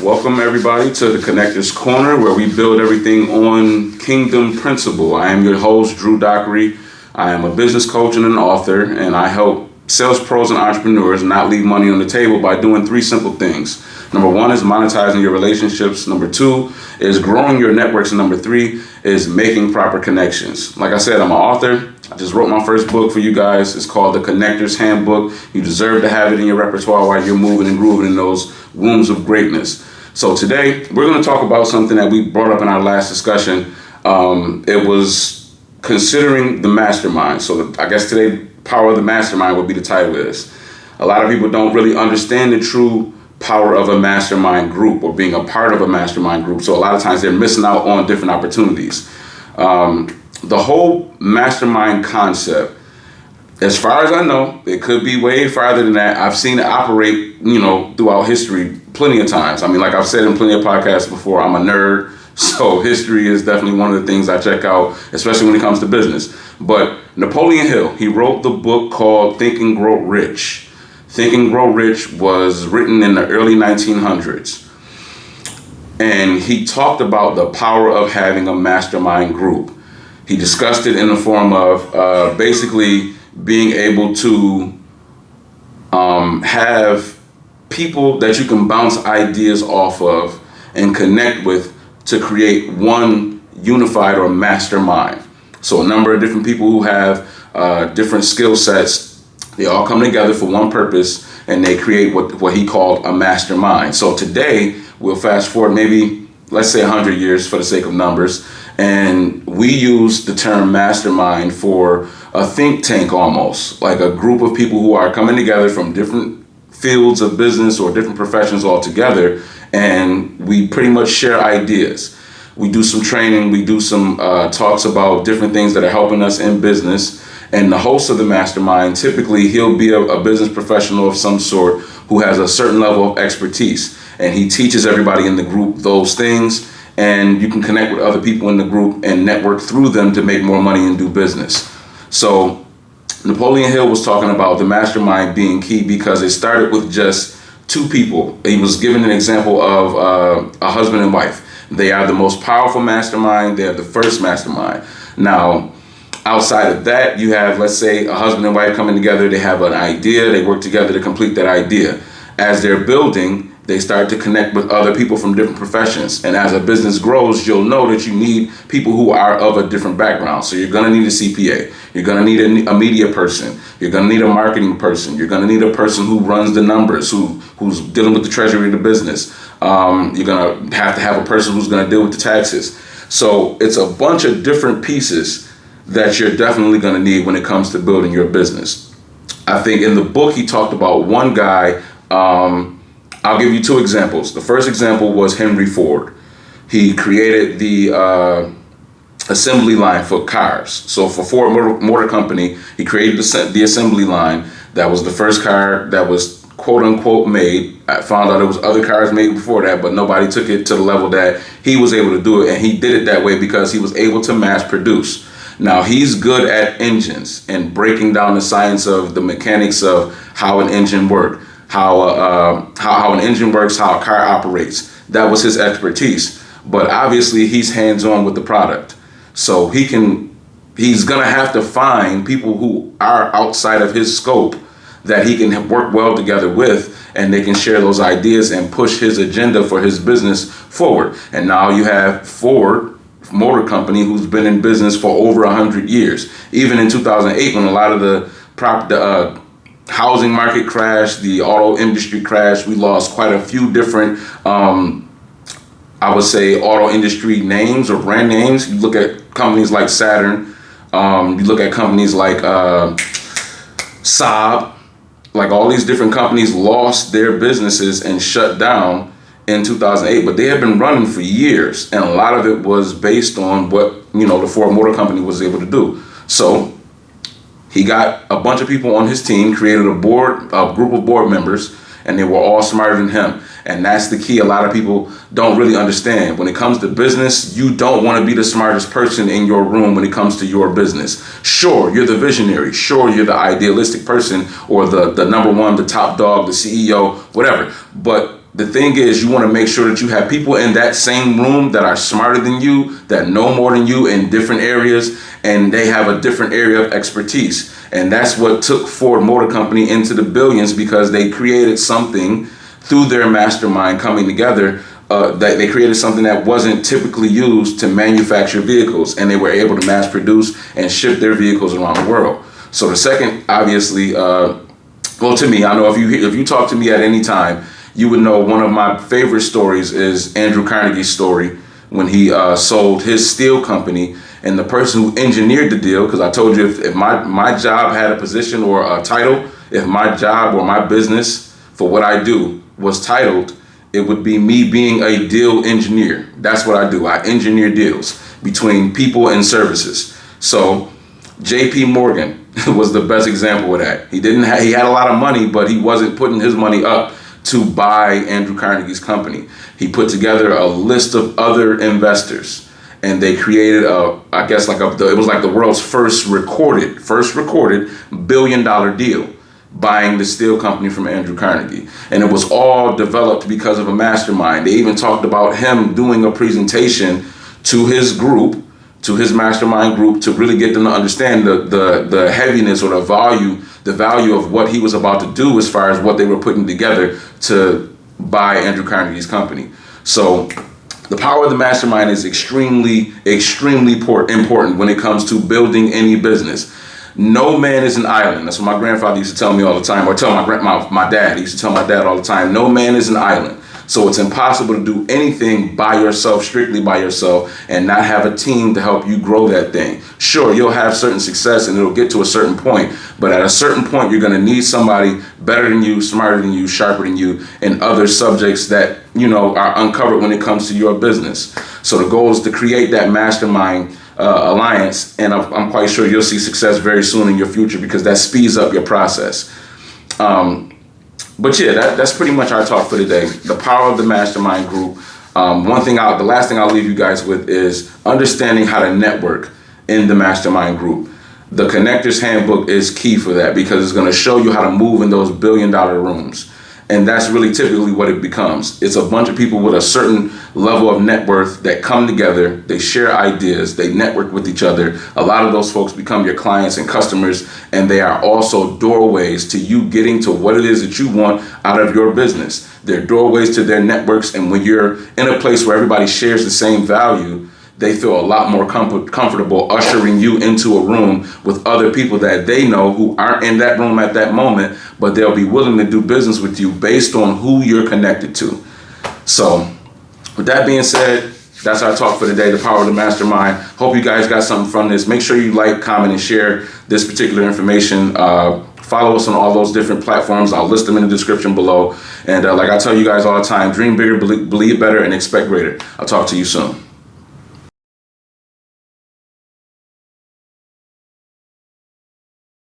Welcome everybody to the Connectors Corner, where we build everything on kingdom principle. I am your host, Drew Dockery. I am a business coach and an author, and I help sales pros and entrepreneurs not leave money on the table by doing three simple things. Number one is monetizing your relationships. Number two is growing your networks. And number three is making proper connections. Like I said, I'm an author. I just wrote my first book for you guys. It's called The Connectors Handbook. You deserve to have it in your repertoire while you're moving and grooving in those wombs of greatness. So today, we're going to talk about something that we brought up in our last discussion. It was considering the mastermind. So I guess today, Power of the Mastermind would be the title of this. A lot of people don't really understand the true power of a mastermind group or being a part of a mastermind group. So a lot of times they're missing out on different opportunities. The whole mastermind concept, as far as I know, it could be way farther than that. I've seen it operate, throughout history plenty of times. I mean, like I've said in plenty of podcasts before, I'm a nerd. So history is definitely one of the things I check out, especially when it comes to business. But Napoleon Hill, he wrote the book called Think and Grow Rich. Think and Grow Rich was written in the early 1900s. And he talked about the power of having a mastermind group. He discussed it in the form of basically being able to have people that you can bounce ideas off of and connect with to create one unified or mastermind. So a number of different people who have different skill sets, they all come together for one purpose, and they create what he called a mastermind. So today, we'll fast forward maybe, let's say 100 years for the sake of numbers, and we use the term mastermind for a think tank almost, like a group of people who are coming together from different fields of business or different professions all together, and we pretty much share ideas. We do some training, we do some talks about different things that are helping us in business. And the host of the mastermind, typically he'll be a business professional of some sort who has a certain level of expertise. And he teaches everybody in the group those things. And you can connect with other people in the group and network through them to make more money and do business. So Napoleon Hill was talking about the mastermind being key because it started with just two people. He was given an example of a husband and wife. They are the most powerful mastermind. They are the first mastermind. Now, outside of that, you have, let's say, a husband and wife coming together. They have an idea. They work together to complete that idea. As they're building, they start to connect with other people from different professions. And as a business grows, you'll know that you need people who are of a different background. So you're going to need a CPA. You're going to need a media person. You're going to need a marketing person. You're going to need a person who runs the numbers, who's dealing with the treasury of the business. You're going to have a person who's going to deal with the taxes. So it's a bunch of different pieces that you're definitely going to need when it comes to building your business. I think in the book, he talked about one guy. I'll give you two examples. The first example was Henry Ford. He created the assembly line for cars. So for Ford Motor Company, he created the assembly line. That was the first car that was quote unquote made. I found out there was other cars made before that, but nobody took it to the level that he was able to do it. And he did it that way because he was able to mass produce. Now, he's good at engines and breaking down the science of the mechanics of how an engine works, how an engine works, how a car operates. That was his expertise. But obviously, he's hands-on with the product. So he's going to have to find people who are outside of his scope that he can work well together with, and they can share those ideas and push his agenda for his business forward. And now you have Ford Motor Company, who's been in business for over 100 years. Even in 2008, when a lot of the housing market crashed, the auto industry crashed, we lost quite a few different, I would say, auto industry names or brand names. You look at companies like Saturn, you look at companies like Saab, like all these different companies lost their businesses and shut down in 2008, but they had been running for years, and a lot of it was based on what the Ford Motor Company was able to do. So he got a bunch of people on his team, created a group of board members, and they were all smarter than him. And that's the key. A lot of people don't really understand. When it comes to business, you don't want to be the smartest person in your room when it comes to your business. Sure, you're the visionary. Sure, you're the idealistic person or the number one, the top dog, the CEO, whatever. But the thing is, you want to make sure that you have people in that same room that are smarter than you, that know more than you in different areas, and they have a different area of expertise. And that's what took Ford Motor Company into the billions, because they created something through their mastermind coming together. That they created something that wasn't typically used to manufacture vehicles, and they were able to mass produce and ship their vehicles around the world. So the second, obviously, well, to me, I know if you talk to me at any time, you would know one of my favorite stories is Andrew Carnegie's story when he sold his steel company, and the person who engineered the deal, because I told you if my job had a position or a title, if my job or my business for what I do was titled, it would be me being a deal engineer. That's what I do. I engineer deals between people and services. So JP Morgan was the best example of that. He had a lot of money, but he wasn't putting his money up to buy Andrew Carnegie's company. He put together a list of other investors, and they created it was like the world's first recorded $1 billion deal, buying the steel company from Andrew Carnegie. And it was all developed because of a mastermind. They even talked about him doing a presentation to his group, to his mastermind group, to really get them to understand the heaviness or the value of what he was about to do as far as what they were putting together to buy Andrew Carnegie's company. So the power of the mastermind is extremely, extremely important when it comes to building any business. No man is an island. That's what my grandfather used to tell me all the time, or tell my dad. He used to tell my dad all the time, no man is an island. So it's impossible to do anything by yourself, strictly by yourself, and not have a team to help you grow that thing. Sure, you'll have certain success and it'll get to a certain point, but at a certain point, you're going to need somebody better than you, smarter than you, sharper than you, and other subjects that, are uncovered when it comes to your business. So the goal is to create that mastermind alliance, and I'm quite sure you'll see success very soon in your future, because that speeds up your process. But yeah, that's pretty much our talk for today. The power of the mastermind group. The last thing I'll leave you guys with is understanding how to network in the mastermind group. The Connector's Handbook is key for that, because it's going to show you how to move in those $1 billion rooms. And that's really typically what it becomes. It's a bunch of people with a certain level of net worth that come together, they share ideas, they network with each other. A lot of those folks become your clients and customers, and they are also doorways to you getting to what it is that you want out of your business. They're doorways to their networks, and when you're in a place where everybody shares the same value, they feel a lot more comfortable ushering you into a room with other people that they know who aren't in that room at that moment, but they'll be willing to do business with you based on who you're connected to. So with that being said, that's our talk for today, the power of the mastermind. Hope you guys got something from this. Make sure you like, comment, and share this particular information. Follow us on all those different platforms. I'll list them in the description below. And like I tell you guys all the time, dream bigger, believe better, and expect greater. I'll talk to you soon.